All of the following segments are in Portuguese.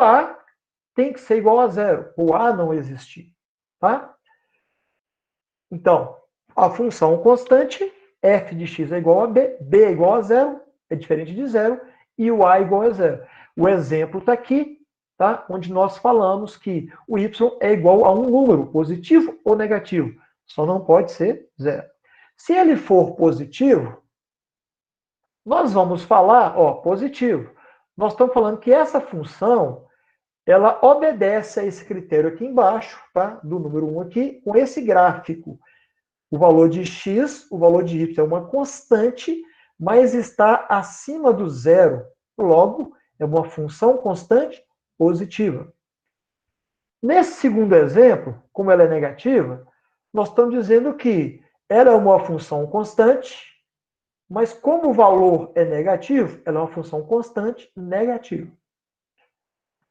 A tem que ser igual a zero, o A não existir, tá? Então, a função constante, f de x é igual a b, b é igual a zero, é diferente de zero, e o a é igual a zero. O exemplo está aqui, tá? Onde nós falamos que o y é igual a um número, positivo ou negativo. Só não pode ser zero. Se ele for positivo, nós vamos falar, ó, positivo. Nós estamos falando que essa função, ela obedece a esse critério aqui embaixo, tá? Do número 1 aqui, com esse gráfico. O valor de x, o valor de y é uma constante, mas está acima do zero. Logo, é uma função constante positiva. Nesse segundo exemplo, como ela é negativa, nós estamos dizendo que ela é uma função constante, mas como o valor é negativo, ela é uma função constante negativa.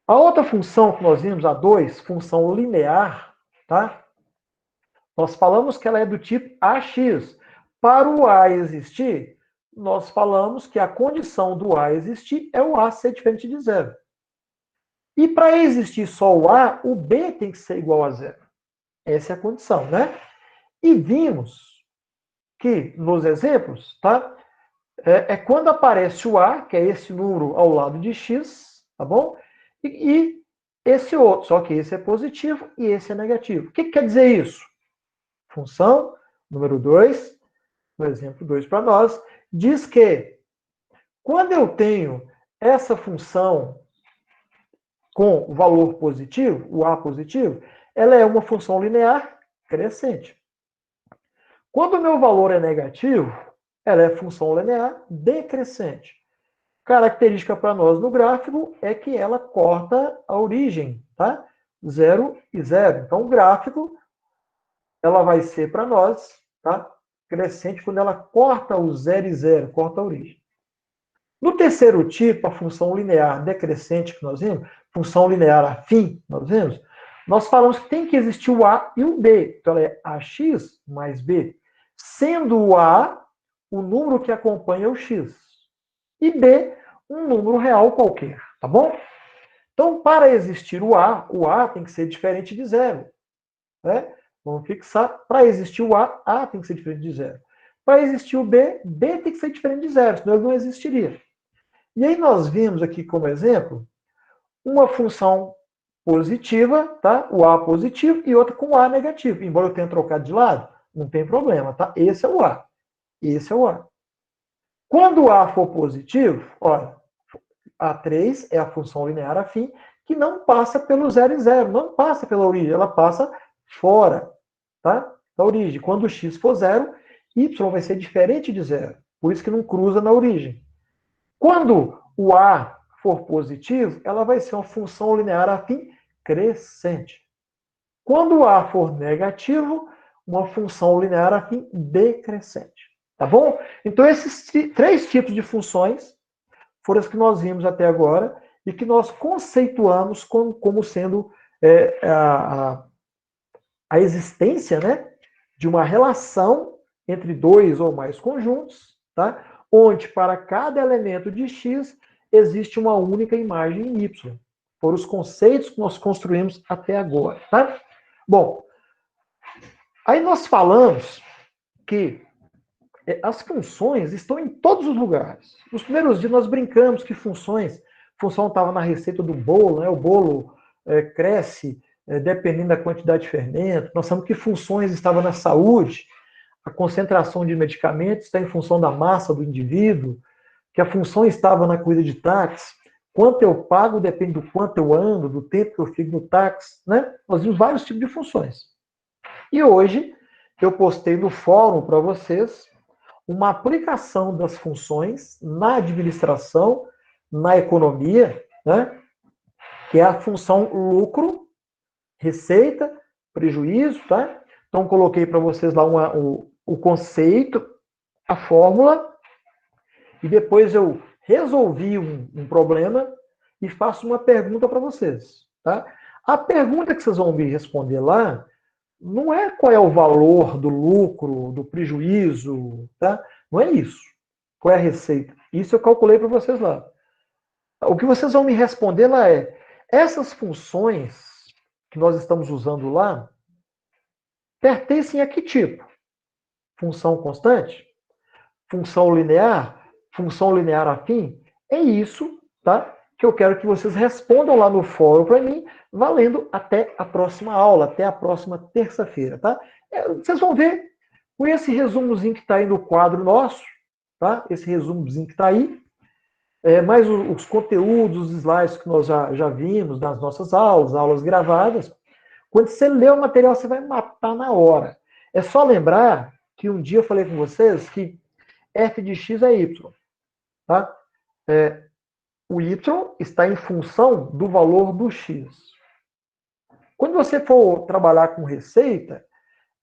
A outra função que nós vimos, a 2, função linear, tá? Nós falamos que ela é do tipo AX. Para o A existir, nós falamos que a condição do A existir é o A ser diferente de zero. E para existir só o A, o B tem que ser igual a zero. Essa é a condição, né? E vimos que, nos exemplos, tá? É quando aparece o A, que é esse número ao lado de X, tá bom? E esse outro, só que esse é positivo e esse é negativo. O que quer dizer isso? Função número 2, no exemplo 2 para nós, diz que quando eu tenho essa função com o valor positivo, o A positivo, ela é uma função linear crescente. Quando o meu valor é negativo, ela é função linear decrescente. Característica para nós no gráfico é que ela corta a origem, tá? 0 e 0. Então, o gráfico, ela vai ser para nós, tá? Crescente quando ela corta o 0 e 0, corta a origem. No terceiro tipo, a função linear decrescente que nós vimos, função linear afim, nós vimos, nós falamos que tem que existir o A e o B. Então, ela é AX mais B. Sendo o A o número que acompanha o X. E B, um número real qualquer, tá bom? Então, para existir o A tem que ser diferente de zero. Né? Vamos fixar, para existir o A tem que ser diferente de zero. Para existir o B tem que ser diferente de zero, senão ele não existiria. E aí nós vimos aqui como exemplo uma função positiva, tá? O A positivo e outra com o A negativo. Embora eu tenha trocado de lado, não tem problema, tá? Esse é o A. Esse é o A. Quando o A for positivo, olha, A3 é a função linear afim que não passa pelo 0 e 0, não passa pela origem, ela passa fora, tá? Da origem. Quando o x for 0, y vai ser diferente de 0. Por isso que não cruza na origem. Quando o A for positivo, ela vai ser uma função linear afim crescente. Quando o A for negativo, uma função linear afim decrescente. Tá bom? Então, esses três tipos de funções foram as que nós vimos até agora e que nós conceituamos como sendo a existência, né, de uma relação entre dois ou mais conjuntos, tá? Onde para cada elemento de X existe uma única imagem em Y. Foram os conceitos que nós construímos até agora, tá? Bom, aí nós falamos que as funções estão em todos os lugares. Nos primeiros dias nós brincamos que função estava na receita do bolo, né? O bolo cresce dependendo da quantidade de fermento. Nós sabemos que funções estavam na saúde, a concentração de medicamentos está em função da massa do indivíduo, que a função estava na corrida de táxi, quanto eu pago depende do quanto eu ando, do tempo que eu fico no táxi, né? Nós vimos vários tipos de funções. E hoje eu postei no fórum para vocês uma aplicação das funções na administração, na economia, né? Que é a função lucro, receita, prejuízo, tá? Então, coloquei para vocês lá o conceito, a fórmula, e depois eu resolvi um problema e faço uma pergunta para vocês, tá? A pergunta que vocês vão me responder lá não é qual é o valor do lucro, do prejuízo, tá? Não é isso. Qual é a receita? Isso eu calculei para vocês lá. O que vocês vão me responder lá é Essas funções que nós estamos usando lá pertencem a que tipo? Função constante? Função linear afim? É isso, tá? Que eu quero que vocês respondam lá no fórum para mim, valendo até a próxima aula, até a próxima terça-feira, tá? Vocês vão ver com esse resumozinho que está aí no quadro nosso, tá? Esse resumozinho que está aí, mais os conteúdos, os slides que nós já vimos nas nossas aulas gravadas. Quando você lê o material, você vai matar na hora. É só lembrar que um dia eu falei com vocês que f de x é y, tá? O y está em função do valor do x. Quando você for trabalhar com receita,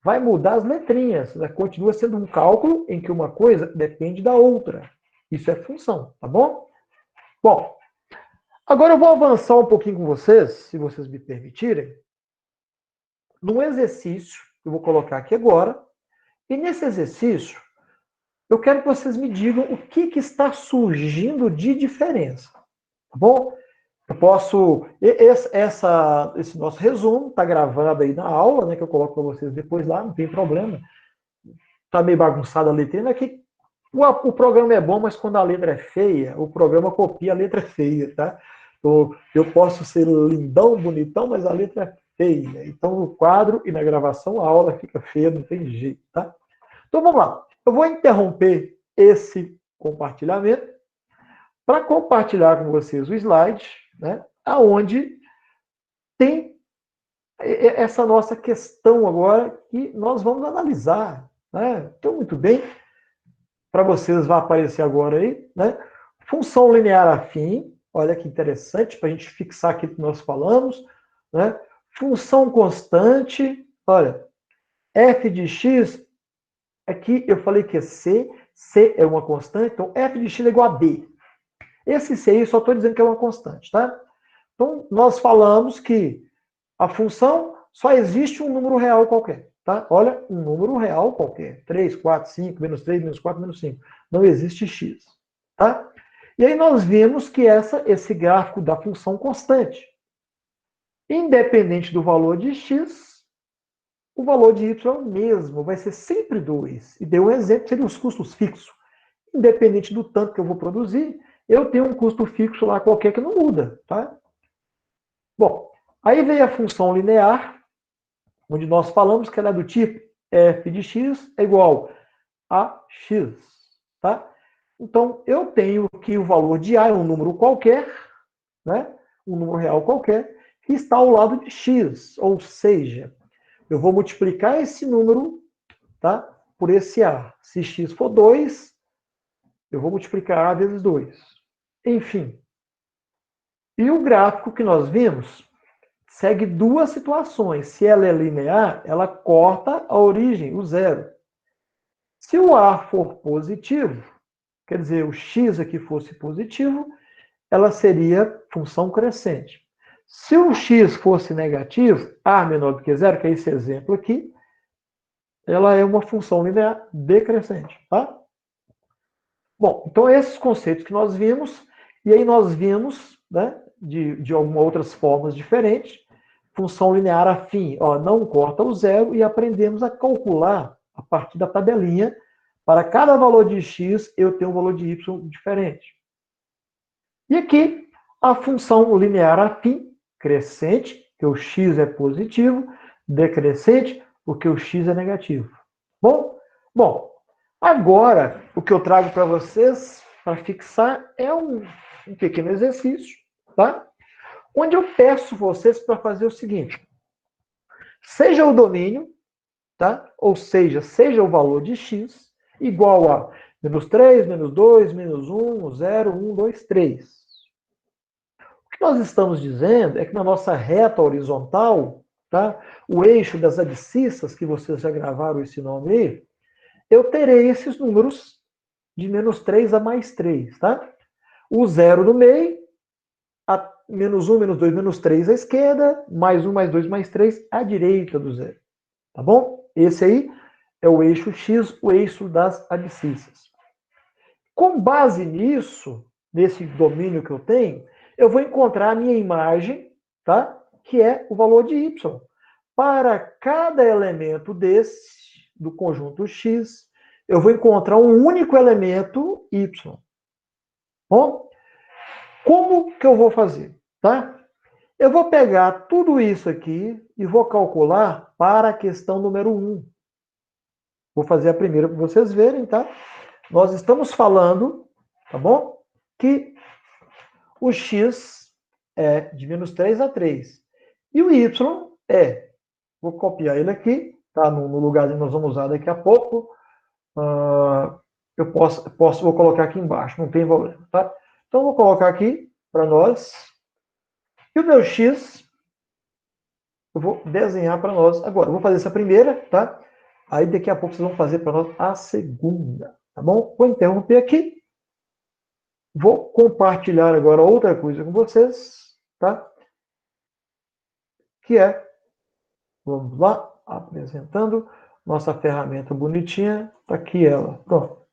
vai mudar as letrinhas. Né? Continua sendo um cálculo em que uma coisa depende da outra. Isso é função, tá bom? Bom, agora eu vou avançar um pouquinho com vocês, se vocês me permitirem, num exercício que eu vou colocar aqui agora. E nesse exercício, eu quero que vocês me digam o que está surgindo de diferença. Tá bom? Eu posso. Esse nosso resumo está gravado aí na aula, né? Que eu coloco para vocês depois lá, não tem problema. Está meio bagunçada a letra, mas que o programa é bom, mas quando a letra é feia, o programa copia a letra feia, tá? Eu posso ser lindão, bonitão, mas a letra é feia. Então, no quadro e na gravação, a aula fica feia, não tem jeito, tá? Então, vamos lá. Eu vou interromper esse compartilhamento para compartilhar com vocês o slide, né? Aonde tem essa nossa questão agora que nós vamos analisar, né? Então, muito bem. Para vocês vai aparecer agora aí, né? Função linear afim, olha que interessante, para a gente fixar aqui o que nós falamos, né? Função constante, olha, f de x, aqui eu falei que é c é uma constante, então f de x é igual a b. Esse c aí só estou dizendo que é uma constante, tá? Então, nós falamos que a função só existe um número real qualquer, tá? Olha, um número real qualquer. 3, 4, 5, menos 3, menos 4, menos 5. Não existe x, tá? E aí nós vimos que esse gráfico da função constante. Independente do valor de x, o valor de y é o mesmo, vai ser sempre 2. E deu um exemplo, seria os custos fixos. Independente do tanto que eu vou produzir, eu tenho um custo fixo lá qualquer que não muda, tá? Bom, aí veio a função linear, onde nós falamos que ela é do tipo f de x é igual a x, tá? Então, eu tenho que o valor de a é um número qualquer, né? Um número real qualquer, que está ao lado de x, ou seja, eu vou multiplicar esse número, tá? Por esse a. Se x for 2, eu vou multiplicar a vezes 2. Enfim. E o gráfico que nós vimos segue duas situações. Se ela é linear, ela corta a origem, o zero. Se o A for positivo, quer dizer, o x aqui fosse positivo, ela seria função crescente. Se o x fosse negativo, A menor do que zero, que é esse exemplo aqui, ela é uma função linear decrescente, tá? Bom, então esses conceitos que nós vimos, e aí nós vimos, né, de algumas outras formas diferentes, função linear afim, ó, não corta o zero, e aprendemos a calcular a partir da tabelinha. Para cada valor de x, eu tenho um valor de y diferente. E aqui, a função linear afim, crescente, que o x é positivo, decrescente, porque o x é negativo. Bom, agora o que eu trago para vocês, para fixar, é um pequeno exercício, tá? Onde eu peço vocês para fazer o seguinte: seja o domínio, tá? Ou seja o valor de x igual a menos 3, menos 2, menos 1, 0, 1, 2, 3. O que nós estamos dizendo é que na nossa reta horizontal, tá? O eixo das abscissas, que vocês já gravaram esse nome aí, eu terei esses números de menos 3 a mais 3, tá? O zero no meio, a menos 1, menos 2, menos 3 à esquerda, mais 1, mais 2, mais 3 à direita do zero. Tá bom? Esse aí é o eixo X, o eixo das abscissas. Com base nisso, nesse domínio que eu tenho, eu vou encontrar a minha imagem, tá? Que é o valor de y. Para cada elemento do conjunto X, eu vou encontrar um único elemento y. Bom, como que eu vou fazer? Tá? Eu vou pegar tudo isso aqui e vou calcular para a questão número 1. Vou fazer a primeira para vocês verem, tá? Nós estamos falando, tá bom? Que o x é de menos 3 a 3. E o y é, vou copiar ele aqui, tá? No lugar que nós vamos usar daqui a pouco. Eu vou colocar aqui embaixo, não tem problema, tá? Então, vou colocar aqui para nós. E o meu x, eu vou desenhar para nós agora. Eu vou fazer essa primeira, tá? Aí, daqui a pouco, vocês vão fazer para nós a segunda, tá bom? Vou interromper aqui. Vou compartilhar agora outra coisa com vocês, tá? Que é, vamos lá, apresentando nossa ferramenta bonitinha. Tá aqui ela, pronto.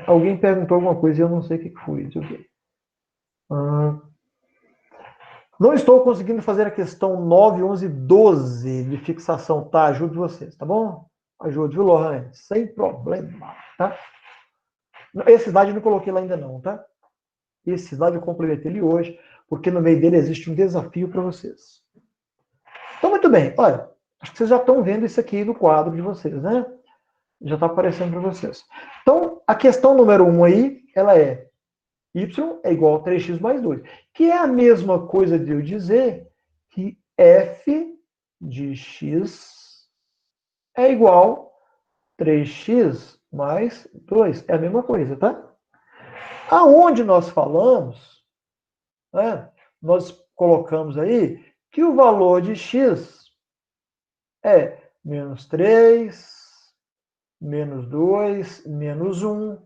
Alguém perguntou alguma coisa e eu não sei o que foi. Não estou conseguindo fazer a questão 9, 11, 12 de fixação, tá? Ajudo vocês, tá bom? Ajude, viu, Lohane? Sem problema, tá? Esse slide eu não coloquei lá ainda não, tá? Esse slide eu complementei ele hoje, porque no meio dele existe um desafio para vocês. Então, muito bem. Olha, acho que vocês já estão vendo isso aqui no quadro de vocês, né? Já está aparecendo para vocês. Então, a questão número 1 aí, ela é y é igual a 3x mais 2, que é a mesma coisa de eu dizer que f de x é igual a 3x mais 2. É a mesma coisa, tá? Aonde nós falamos, né, nós colocamos aí que o valor de x é menos 3, menos 2, menos 1,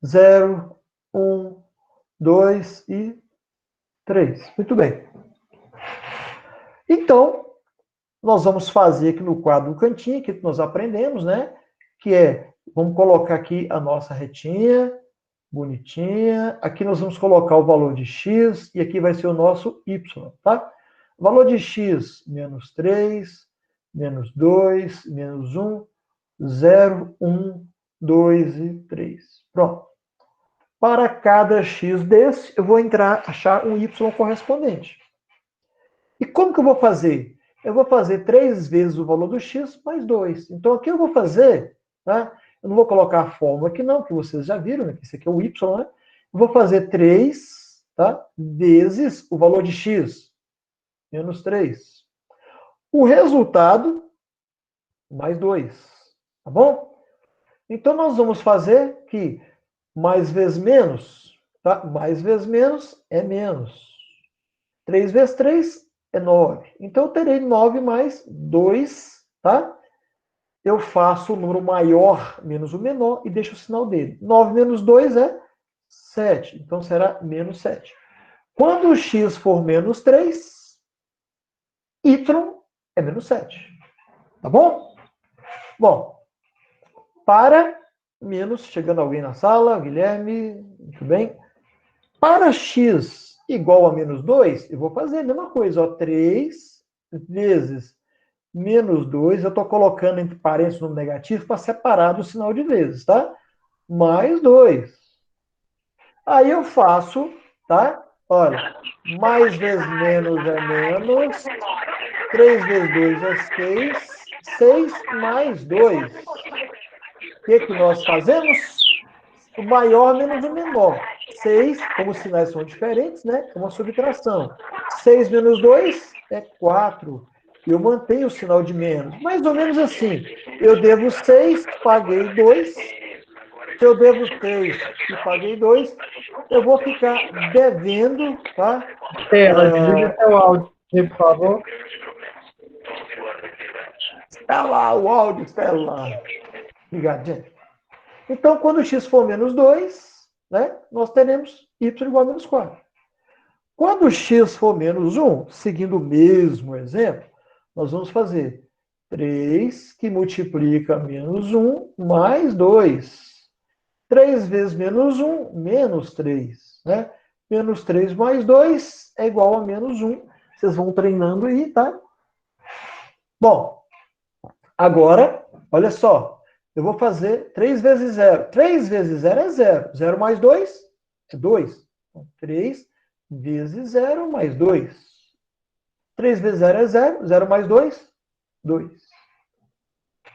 0, 1, 2 e 3. Muito bem. Então, nós vamos fazer aqui no quadro do cantinho, que nós aprendemos, né? Que é, vamos colocar aqui a nossa retinha, bonitinha. Aqui nós vamos colocar o valor de x, e aqui vai ser o nosso y, tá? O valor de x, menos 3, menos 2, menos 1, 0, 1, 2 e 3. Pronto. Para cada x desse, eu vou achar um y correspondente. E como que eu vou fazer? Eu vou fazer 3 vezes o valor do x mais 2. Então, aqui eu vou fazer, tá? Eu não vou colocar a fórmula aqui não, que vocês já viram, né? Esse aqui é o y, né? Eu vou fazer 3, tá? Vezes o valor de x, menos 3. O resultado, mais 2. Tá bom? Então, nós vamos fazer que mais vezes menos, tá? Mais vezes menos é menos. 3 vezes 3 é 9. Então, eu terei 9 mais 2, tá? Eu faço o número maior menos o menor e deixo o sinal dele. 9 menos 2 é 7. Então, será menos 7. Quando o x for menos 3, y é menos 7. Tá bom? Bom, para menos, chegando alguém na sala, Guilherme, muito bem. Para x igual a menos 2, eu vou fazer a mesma coisa, ó, 3 vezes menos 2, eu estou colocando entre parênteses o número negativo para separar do sinal de vezes, tá? Mais 2. Aí eu faço, tá? Olha, mais vezes menos é menos, 3 vezes 2 é 6, 6 mais 2. O que nós fazemos? O maior menos o menor. 6, como os sinais são diferentes, né? É uma subtração. 6 menos 2 é 4. Eu mantenho o sinal de menos. Mais ou menos assim. Eu devo 6, paguei 2. Se eu devo 6 e paguei 2, eu vou ficar devendo, tá? Estela, desliga seu áudio, por favor. Está lá o áudio, está lá. Obrigado, gente. Então, quando x for menos 2, né, nós teremos y igual a menos 4. Quando x for menos 1, seguindo o mesmo exemplo, nós vamos fazer 3 que multiplica menos 1 mais 2. 3 vezes menos 1, menos 3. Né? Menos 3 mais 2 é igual a menos 1. Vocês vão treinando aí, tá? Bom, agora, olha só. Eu vou fazer 3 vezes 0. 3 vezes 0 é 0. 0 mais 2 é 2. Então, 3 vezes 0 mais 2. 3 vezes 0 é 0. 0 mais 2, 2.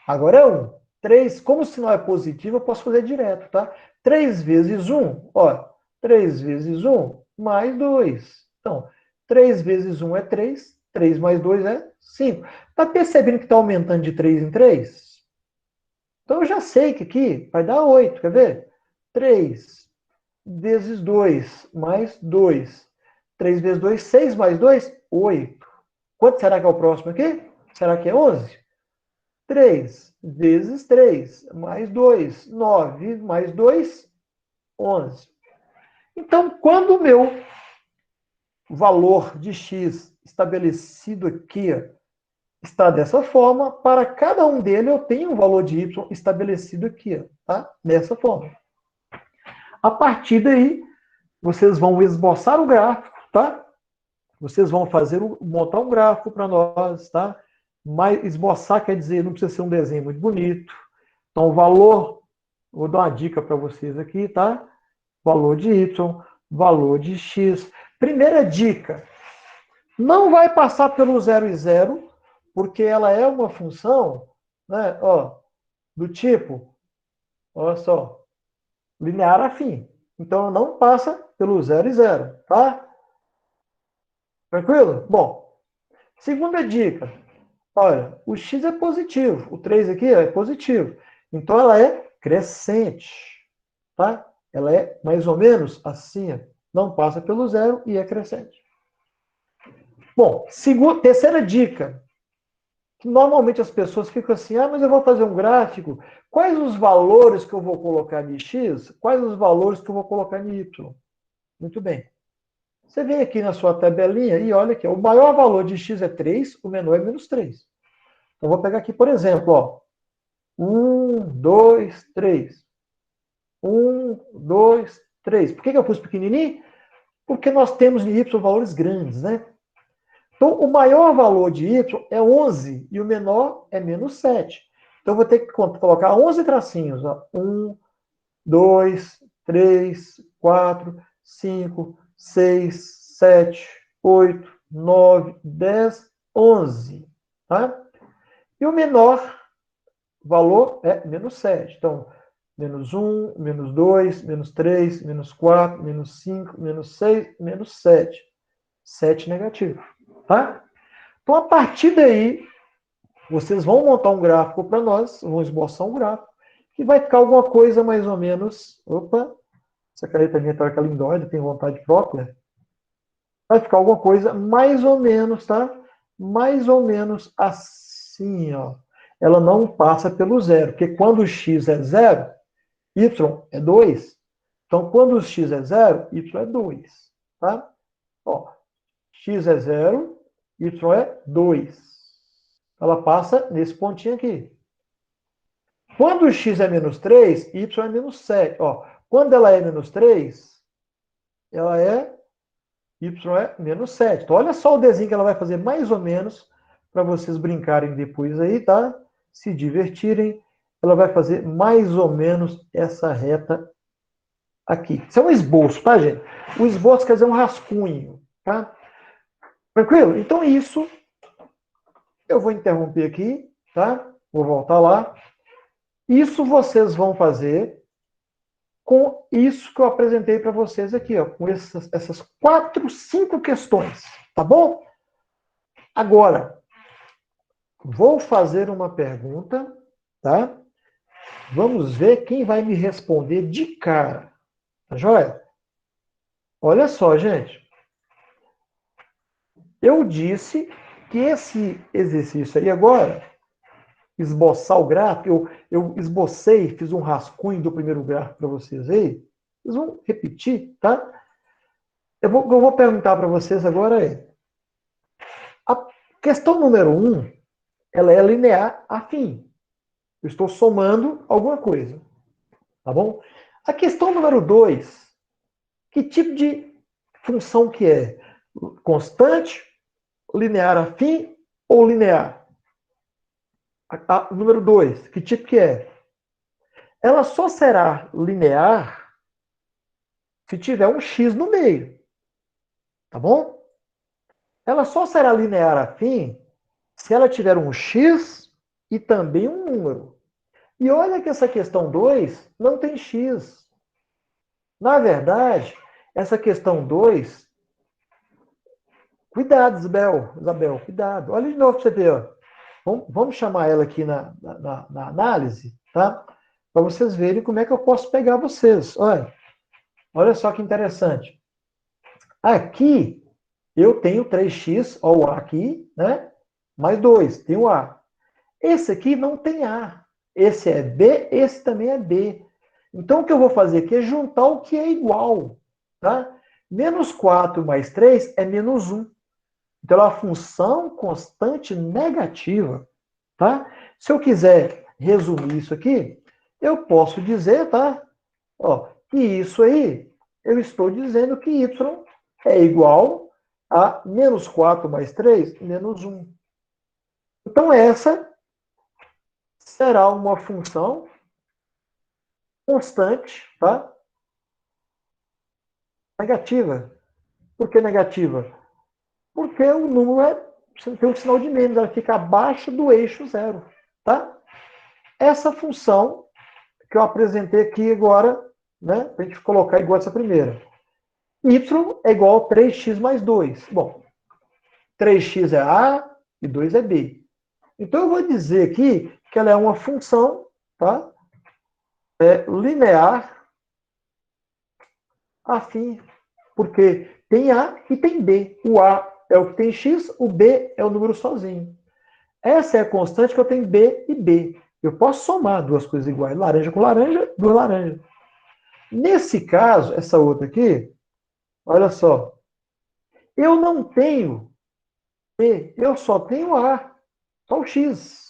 Agora é 1. 3, como se não é positivo, eu posso fazer direto, tá? 3 vezes 1, ó. 3 vezes 1 mais 2. Então, 3 vezes 1 é 3. 3 mais 2 é 5. Tá percebendo que está aumentando de 3 em 3? Então, eu já sei que aqui vai dar 8. Quer ver? 3 vezes 2 mais 2. 3 vezes 2, 6 mais 2, 8. Quanto será que é o próximo aqui? Será que é 11? 3 vezes 3 mais 2, 9 mais 2, 11. Então, quando o meu valor de x estabelecido aqui está dessa forma, para cada um dele eu tenho um valor de y estabelecido aqui, tá? Dessa forma. A partir daí, vocês vão esboçar o gráfico, tá? Vocês vão montar um gráfico para nós, tá? Mas esboçar quer dizer, não precisa ser um desenho muito bonito. Então, o valor, vou dar uma dica para vocês aqui, tá? Valor de y, valor de x. Primeira dica, não vai passar pelo 0 e 0, porque ela é uma função, né? Ó, do tipo, olha só, linear afim. Então, não passa pelo 0 e 0, tá? Tranquilo? Bom, segunda dica, olha, o x é positivo, o 3 aqui é positivo. Então, ela é crescente, tá? Ela é mais ou menos assim, não passa pelo 0 e é crescente. Bom, terceira dica, que normalmente as pessoas ficam assim, mas eu vou fazer um gráfico, quais os valores que eu vou colocar de x, quais os valores que eu vou colocar de y? Muito bem. Você vem aqui na sua tabelinha e olha aqui, o maior valor de x é 3, o menor é menos 3. Então, vou pegar aqui, por exemplo, ó, 1, 2, 3. 1, 2, 3. Por que eu pus pequenininho? Porque nós temos em y valores grandes, né? Então, o maior valor de y é 11 e o menor é menos 7. Então, eu vou ter que colocar 11 tracinhos. Ó. 1, 2, 3, 4, 5, 6, 7, 8, 9, 10, 11. Tá? E o menor valor é menos 7. Então, menos 1, menos 2, menos 3, menos 4, menos 5, menos 6, menos 7. 7 negativo. Tá? Então, a partir daí, vocês vão montar um gráfico para nós, vão esboçar um gráfico, que vai ficar alguma coisa mais ou menos... Opa, essa caneta minha tá aquela lindóide, tem vontade própria. Vai ficar alguma coisa mais ou menos, tá? Mais ou menos assim, ó. Ela não passa pelo 0, porque quando o x é 0, y é 2. Então, quando o x é 0, y é 2. Tá? Ó, x é 0, y é 2. Ela passa nesse pontinho aqui. Quando o x é menos 3, y é menos 7. Ó, quando ela é menos 3, ela é y é menos 7. Então, olha só o desenho que ela vai fazer mais ou menos para vocês brincarem depois aí, tá? Se divertirem. Ela vai fazer mais ou menos essa reta aqui. Isso é um esboço, tá, gente? O esboço quer dizer um rascunho, tá? Tranquilo? Então, isso eu vou interromper aqui, tá? Vou voltar lá. Isso vocês vão fazer com isso que eu apresentei para vocês aqui, ó, com essas 4, 5 questões, tá bom? Agora, vou fazer uma pergunta, tá? Vamos ver quem vai me responder de cara. Tá joia? Olha só, gente. Eu disse que esse exercício aí agora, esboçar o gráfico, eu esbocei, fiz um rascunho do primeiro gráfico para vocês aí. Vocês vão repetir, tá? Eu vou perguntar para vocês agora é, a questão número 1, ela é linear afim. Eu estou somando alguma coisa, tá bom? A questão número 2, que tipo de função que é? Constante linear afim ou linear? Número 2, que tipo que é? Ela só será linear se tiver um x no meio, tá bom? Ela só será linear afim se ela tiver um x e também um número. E olha que essa questão 2 não tem x. Na verdade, essa questão 2, cuidado, Isabel, cuidado. Olha de novo para você ver. Ó. Vamos chamar ela aqui na análise, tá? Para vocês verem como é que eu posso pegar vocês. Olha só que interessante. Aqui, eu tenho 3x, ó, o A aqui, né? Mais 2, tem o A. Esse aqui não tem A. Esse é B, esse também é B. Então, o que eu vou fazer aqui é juntar o que é igual, tá? Menos 4 mais 3 é menos 1. Então, é uma função constante negativa, tá? Se eu quiser resumir isso aqui, eu posso dizer, tá? Ó, que isso aí, eu estou dizendo que y é igual a menos 4 mais 3, menos 1. Então, essa será uma função constante, tá? Negativa. Por que negativa? Porque o número tem um sinal de menos, ela fica abaixo do eixo zero, tá? Essa função que eu apresentei aqui agora, né, para a gente colocar igual essa primeira. Y é igual a 3x mais 2. Bom, 3x é A e 2 é B. Então, eu vou dizer aqui que ela é uma função, tá? Linear afim, porque tem A e tem B. O A é o que tem X, o B é o número sozinho. Essa é a constante que eu tenho B e B. Eu posso somar duas coisas iguais, laranja com laranja, duas laranjas. Nesse caso, essa outra aqui, olha só, eu não tenho B, eu só tenho A, só o X.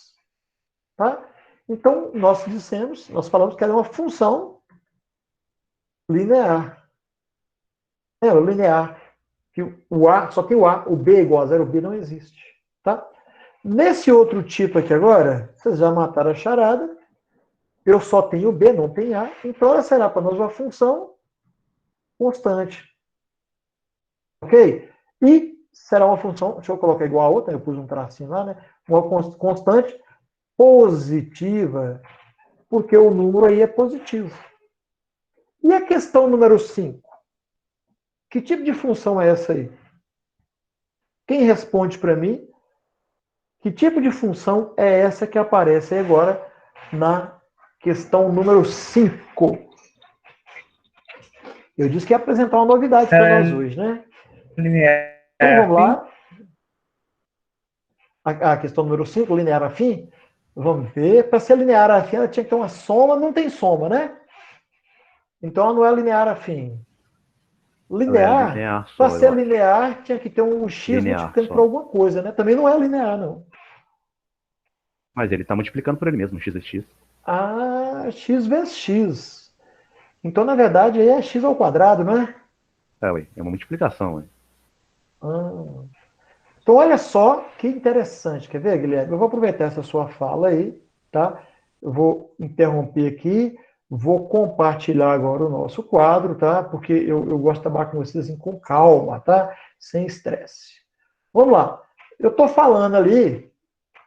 Tá? Então, nós falamos que ela é uma função linear. Linear. Que o A, só tem o A, o B é igual a zero, o B não existe. Tá? Nesse outro tipo aqui agora, vocês já mataram a charada. Eu só tenho B, não tem A. Então ela será para nós uma função constante. Ok? E será uma função, deixa eu colocar igual a outra, eu pus um tracinho lá, né? Uma constante positiva, porque o número aí é positivo. E a questão número 5? Que tipo de função é essa aí? Quem responde para mim? Que tipo de função é essa que aparece aí agora na questão número 5? Eu disse que ia apresentar uma novidade para nós hoje, né? Então vamos lá. A questão número 5, linear afim. Vamos ver. Para ser linear afim, ela tinha que ter uma soma. Não tem soma, né? Então ela não é linear afim. Linear, para ser linear, tinha que ter um x multiplicando por alguma coisa, né? Também não é linear, não. Mas ele está multiplicando por ele mesmo, x vezes x. Ah, x vezes x. Então, na verdade, aí é x ao quadrado, não é? É uma multiplicação, ué. Então, olha só que interessante. Quer ver, Guilherme? Eu vou aproveitar essa sua fala aí, tá? Eu vou interromper aqui, vou compartilhar agora o nosso quadro, tá? Porque eu gosto de trabalhar com vocês assim, com calma, tá? Sem estresse. Vamos lá. Eu estou falando ali,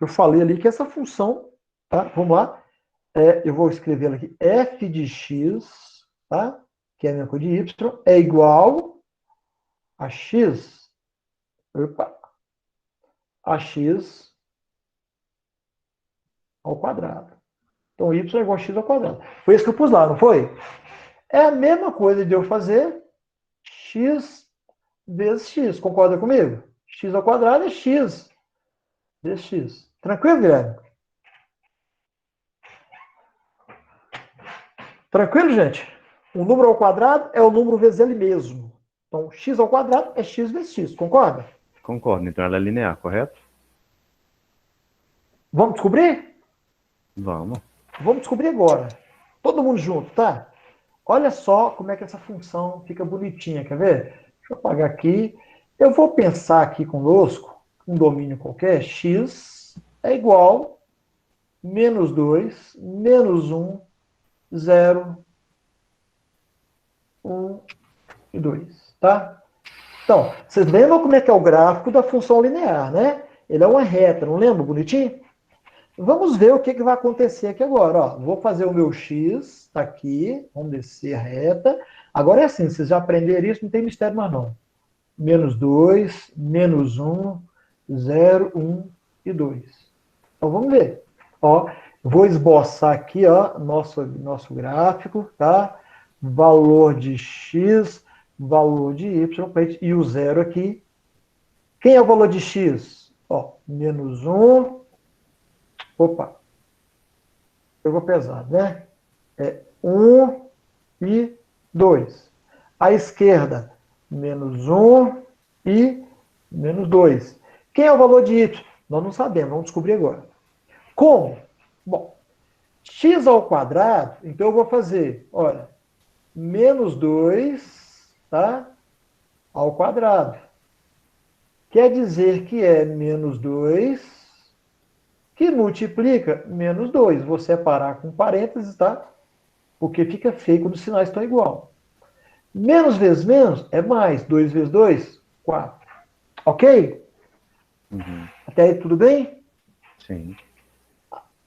eu falei ali que essa função, tá? Vamos lá. Eu vou escrever aqui, f de x, tá? Que é a mesma coisa de y, é igual a x, a x ao quadrado. Então, y é igual a x ao quadrado. Foi isso que eu pus lá, não foi? É a mesma coisa de eu fazer x vezes x. Concorda comigo? X ao quadrado é x vezes x. Tranquilo, Guilherme? Tranquilo, gente? O número ao quadrado é o número vezes ele mesmo. Então, x ao quadrado é x vezes x. Concorda? Concordo. Então ela é linear, correto? Vamos descobrir? Vamos. Vamos descobrir agora. Todo mundo junto, tá? Olha só como é que essa função fica bonitinha, quer ver? Deixa eu apagar aqui. Eu vou pensar aqui conosco um domínio qualquer, x é igual menos 2, menos 1, 0, 1 e 2, tá? Então, vocês lembram como é que é o gráfico da função linear, né? Ele é uma reta, não lembra, bonitinho? Vamos ver o que vai acontecer aqui agora. Ó, vou fazer o meu x, está aqui, vamos descer a reta. Agora é assim, vocês já aprenderam isso, não tem mistério mais não. Menos 2, menos 1, 0, 1 e 2. Então vamos ver. Ó, vou esboçar aqui, ó, nosso gráfico, tá? Valor de x, valor de y, e o zero aqui. Quem é o valor de x? Ó, menos 1. Opa, pegou pesado, né? É 1 e 2. À esquerda, menos 1 e menos 2. Quem é o valor de y? Nós não sabemos, vamos descobrir agora. Como? Bom, x ao quadrado, então eu vou fazer, olha, menos 2, tá? Ao quadrado. Quer dizer que é menos 2 que multiplica menos 2. Vou separar com parênteses, tá? Porque fica feio quando os sinais estão igual. Menos vezes menos é mais. 2 vezes 2, 4. Ok? Uhum. Até aí tudo bem? Sim.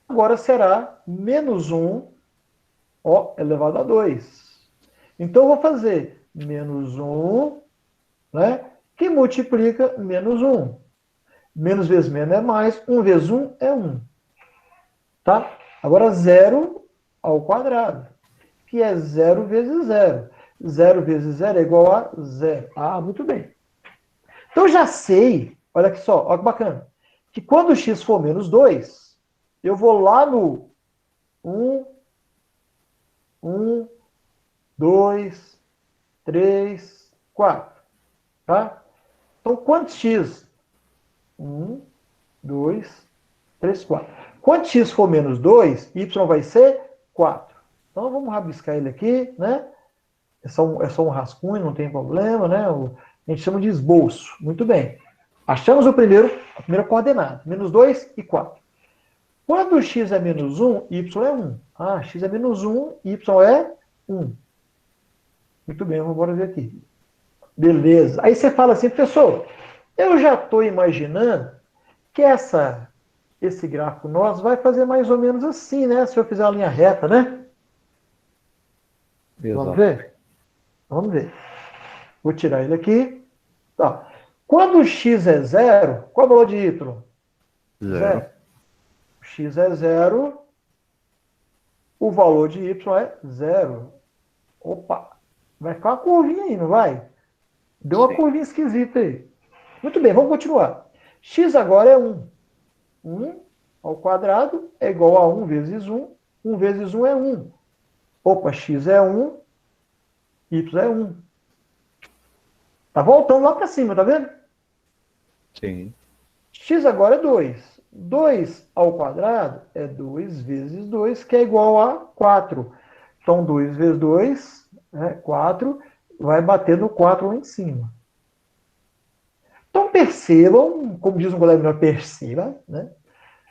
Agora será menos 1, ó, elevado a 2. Então eu vou fazer menos 1, né? Que multiplica menos 1. Menos vezes menos é mais. 1 vezes 1 é 1. Tá? Agora 0 ao quadrado, que é 0 vezes 0. 0 vezes 0 é igual a 0. Ah, muito bem. Então, eu já sei, olha aqui só, olha que bacana, que quando x for menos 2, eu vou lá no 1, 2, 3, 4. Tá? Então, quantos x? 1, 2, 3, 4. Quando x for menos 2, y vai ser 4. Então, vamos rabiscar ele aqui, né? É só um rascunho, não tem problema, né? A gente chama de esboço. Muito bem. Achamos a primeira coordenada. Menos 2 e 4. Quando x é menos 1, y é 1. Ah, x é menos 1, y é 1. Muito bem, vamos embora ver aqui. Beleza. Aí você fala assim, professor, eu já estou imaginando que esse gráfico nosso vai fazer mais ou menos assim, né? Se eu fizer a linha reta, né? Exato. Vamos ver? Vamos ver. Vou tirar ele aqui. Tá. Quando x é 0, qual é o valor de y? 0. X é 0, o valor de y é 0. Opa, vai ficar uma curvinha aí, não vai? Deu uma Sim. curvinha esquisita aí. Muito bem, vamos continuar. X agora é 1. 1 ao quadrado é igual a 1 vezes 1. 1 vezes 1 é 1. Opa, x é 1, y é 1. Tá voltando lá para cima, tá vendo? Sim. X agora é 2. 2 ao quadrado é 2 vezes 2, que é igual a 4. Então, 2 vezes 2, 4, vai bater no 4 lá em cima. Então, percebam, como diz um colega meu, perceba, né?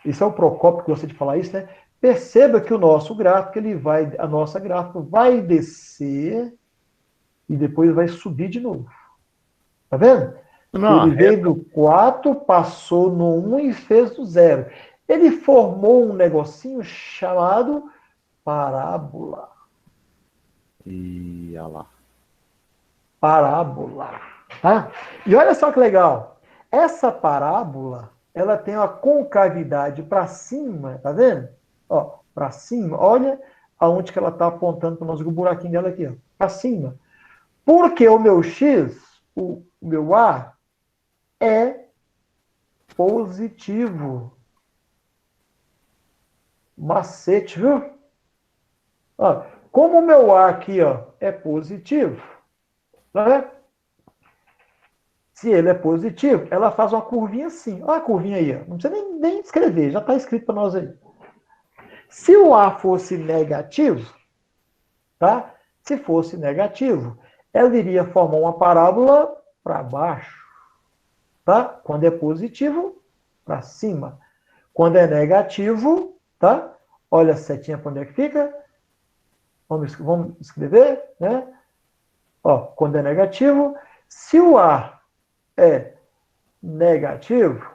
Isso é o Procópio que gosta de falar isso, né? Perceba que o nosso gráfico, a nossa gráfica vai descer e depois vai subir de novo. Tá vendo? Não, Ele veio do 4, passou no 1 e fez do 0. Ele formou um negocinho chamado parábola. E olha lá. Parábola. Tá? E olha só que legal. Essa parábola, ela tem uma concavidade para cima, tá vendo? Ó, para cima. Olha aonde que ela está apontando para nós, o buraquinho dela aqui, ó, para cima. Porque o meu x, o meu a, é positivo. Macete, viu? Ó, como o meu A aqui, ó, é positivo, né? Se ele é positivo, ela faz uma curvinha assim. Olha a curvinha aí, ó. Não precisa nem escrever, já está escrito para nós aí. Se o A fosse negativo, tá? Se fosse negativo, ela iria formar uma parábola para baixo. tá? Quando é positivo, para cima. Quando é negativo, tá? Olha a setinha para onde é que fica. Vamos escrever, né? Ó, quando é negativo, se o A é negativo,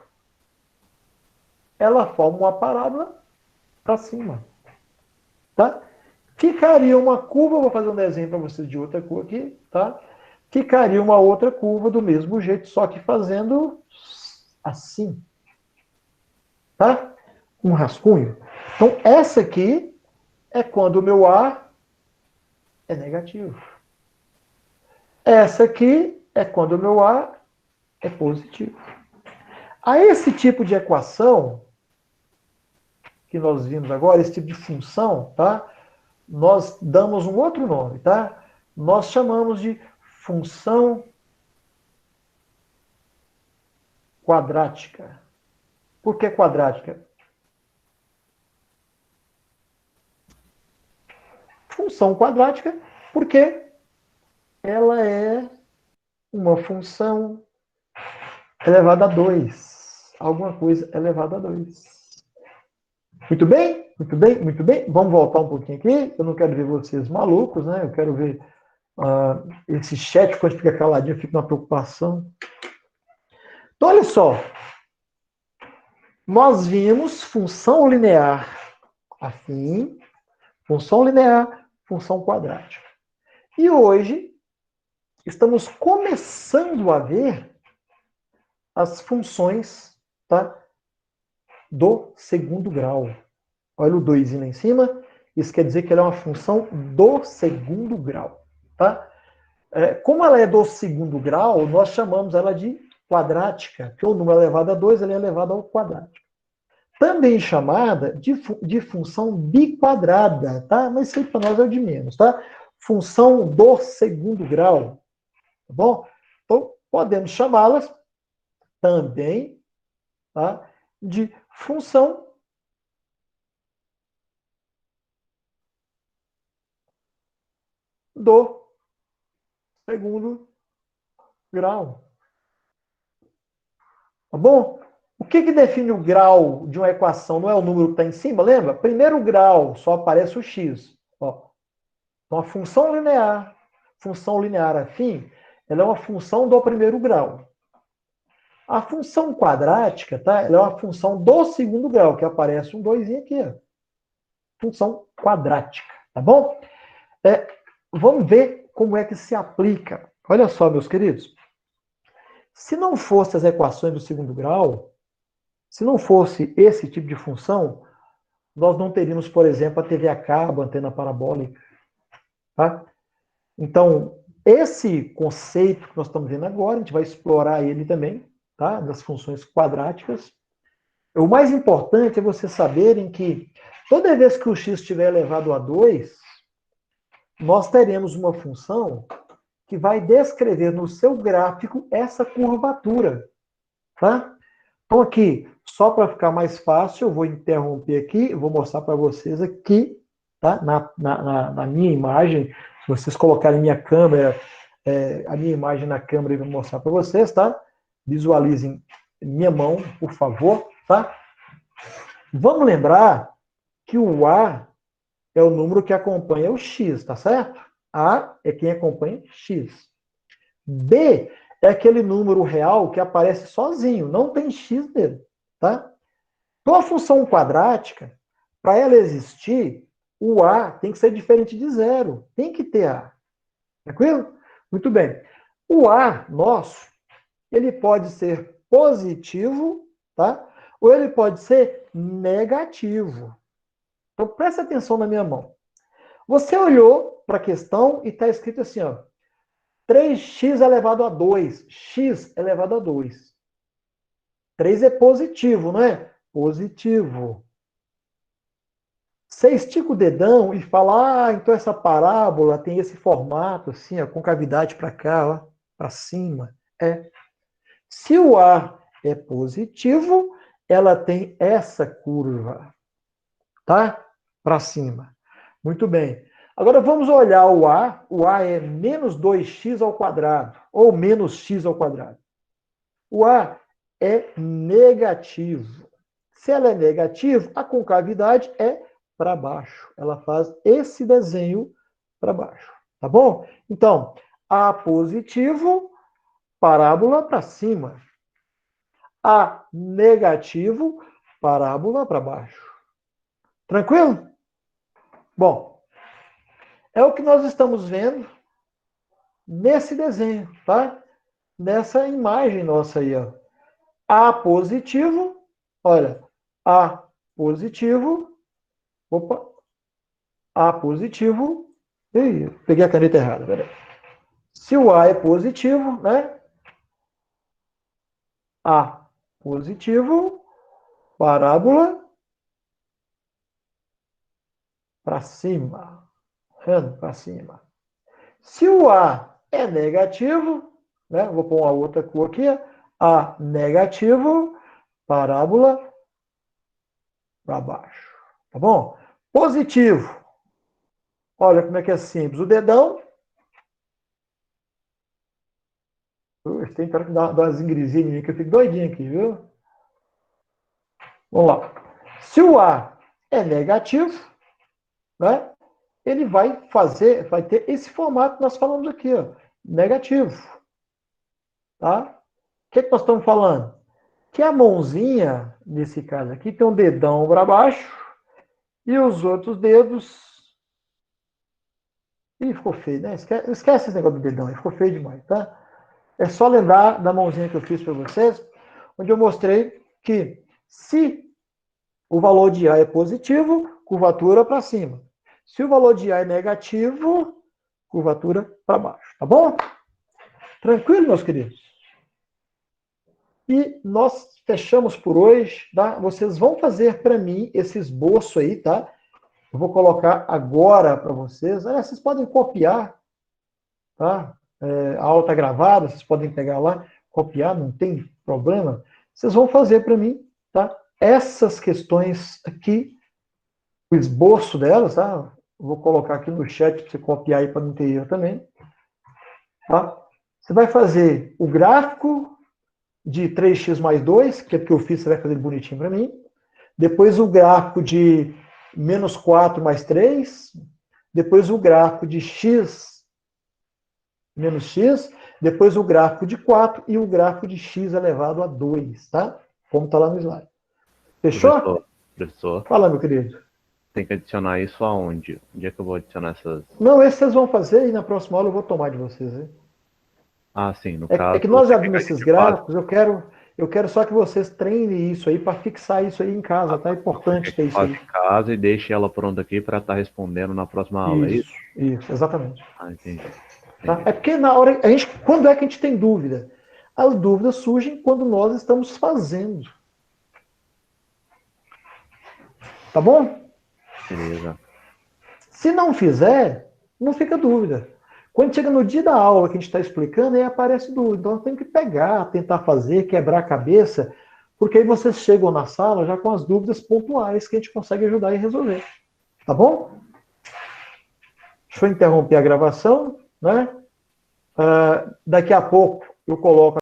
ela forma uma parábola para cima, tá? Ficaria uma curva, vou fazer um desenho para vocês de outra cor aqui, tá? Ficaria uma outra curva do mesmo jeito, só que fazendo assim, tá? Um rascunho. Então, essa aqui é quando o meu A é negativo. Essa aqui é quando o meu A é positivo. A esse tipo de equação que nós vimos agora, esse tipo de função, tá? Nós damos um outro nome, tá? Nós chamamos de função quadrática. Por que quadrática? Função quadrática porque ela é uma função elevada a 2. Alguma coisa elevada a 2. Muito bem? Muito bem? Muito bem? Vamos voltar um pouquinho aqui. Eu não quero ver vocês malucos, né? Eu quero ver esse chat, quando fica caladinho, fica uma preocupação. Então, olha só. Nós vimos função linear afim, função linear, função quadrática. E hoje, estamos começando a ver as funções, tá, do segundo grau. Olha o 2 lá em cima. Isso quer dizer que ela é uma função do segundo grau. Tá? Como ela é do segundo grau, nós chamamos ela de quadrática, que o número elevado a 2 ele é elevado ao quadrado. Também chamada de função biquadrada, tá? Mas isso aí para nós é o de menos, tá? Função do segundo grau, tá bom? Então, podemos chamá-las também, tá, de função do segundo grau. Tá bom? O que define o grau de uma equação? Não é o número que está em cima, lembra? Primeiro grau, só aparece o x. Ó. Então, a função linear afim, ela é uma função do primeiro grau. A função quadrática, tá? Ela é uma função do segundo grau, que aparece um 2 aqui. Ó. Função quadrática, tá bom? Vamos ver como é que se aplica. Olha só, meus queridos. Se não fosse as equações do segundo grau, se não fosse esse tipo de função, nós não teríamos, por exemplo, a TV a cabo, a antena parabólica. Tá? Então, esse conceito que nós estamos vendo agora, a gente vai explorar ele também, tá? Das funções quadráticas. O mais importante é vocês saberem que toda vez que o x estiver elevado a 2, nós teremos uma função que vai descrever no seu gráfico essa curvatura. Tá? Então, aqui, só para ficar mais fácil, eu vou interromper aqui, vou mostrar para vocês aqui, tá? Na minha imagem, se vocês colocarem minha câmera, a minha imagem na câmera, eu vou mostrar para vocês, tá? Visualizem minha mão, por favor, tá? Vamos lembrar que o A é o número que acompanha o X, tá certo? A é quem acompanha X. B é aquele número real que aparece sozinho, não tem x nele, tá? Então, a função quadrática, para ela existir, o A tem que ser diferente de zero. Tem que ter A. Tranquilo? Muito bem. O A nosso, ele pode ser positivo, tá? Ou ele pode ser negativo. Então, presta atenção na minha mão. Você olhou para a questão e está escrito assim, ó. 3x elevado a 2. X elevado a 2. 3 é positivo, não é? Positivo. Você estica o dedão e fala, então essa parábola tem esse formato, assim, ó, com cavidade para cá, ó, para cima. Se o A é positivo, ela tem essa curva, tá? Para cima. Muito bem. Agora vamos olhar o A. O A é menos 2x ao quadrado, ou menos x ao quadrado. O A é negativo. Se ela é negativa, a concavidade é para baixo. Ela faz esse desenho para baixo. Tá bom? Então, A positivo, parábola para cima. A negativo, parábola para baixo. Tranquilo? Bom, é o que nós estamos vendo nesse desenho, tá? Nessa imagem nossa aí, ó. A positivo, olha, A positivo, opa, A positivo, ih, peguei a caneta errada, peraí. Se o A é positivo, né? A positivo, parábola para cima, para cima. Se o A é negativo, né? Vou pôr uma outra cor aqui, A negativo, parábola para baixo, tá bom? Positivo. Olha como é que é simples. O dedão. Tem que dar umas ingresinhas em mim, que eu fico doidinho aqui, viu? Vamos lá. Se o A é negativo, né? Ele vai ter esse formato que nós falamos aqui, ó, negativo. Tá? O que nós estamos falando? Que a mãozinha, nesse caso aqui, tem um dedão para baixo e os outros dedos. Ih, ficou feio, né? Esquece esse negócio do dedão, ficou feio demais, tá? É só lembrar da mãozinha que eu fiz para vocês, onde eu mostrei que se o valor de A é positivo, curvatura para cima. Se o valor de A é negativo, curvatura para baixo. Tá bom? Tranquilo, meus queridos? E nós fechamos por hoje, tá? Vocês vão fazer para mim esse esboço aí, tá? Eu vou colocar agora para vocês. Vocês podem copiar, tá? A aula está gravada, vocês podem pegar lá, copiar, não tem problema. Vocês vão fazer para mim, tá? Essas questões aqui, o esboço delas, tá? Eu vou colocar aqui no chat para você copiar aí para não ter erro também. Tá? Você vai fazer o gráfico de 3x mais 2, que é o que eu fiz, você vai fazer bonitinho para mim. Depois o gráfico de menos 4 mais 3. Depois o gráfico de x menos x. Depois o gráfico de 4 e o gráfico de x elevado a 2, tá? Como está lá no slide. Fechou? Professor, Fala, meu querido. tem que adicionar isso aonde? Onde é que eu vou adicionar essas... Não, esse vocês vão fazer e na próxima aula eu vou tomar de vocês. Hein? Ah, sim, no caso... É que nós já vimos que a esses gente faz- gráficos, eu quero só que vocês treinem isso aí para fixar isso aí em casa, tá? É importante ter isso faz aí. em casa e deixe ela pronta aqui para estar respondendo na próxima aula, é isso? Isso, exatamente. Ah, entendi. Tá? É porque na hora, quando é que a gente tem dúvida? As dúvidas surgem quando nós estamos fazendo. Tá bom? Beleza. Se não fizer, não fica dúvida. Quando chega no dia da aula que a gente está explicando, aí aparece dúvida. Então, tem que pegar, tentar fazer, quebrar a cabeça, porque aí vocês chegam na sala já com as dúvidas pontuais que a gente consegue ajudar e resolver. Tá bom? Deixa eu interromper a gravação, né? Daqui a pouco eu coloco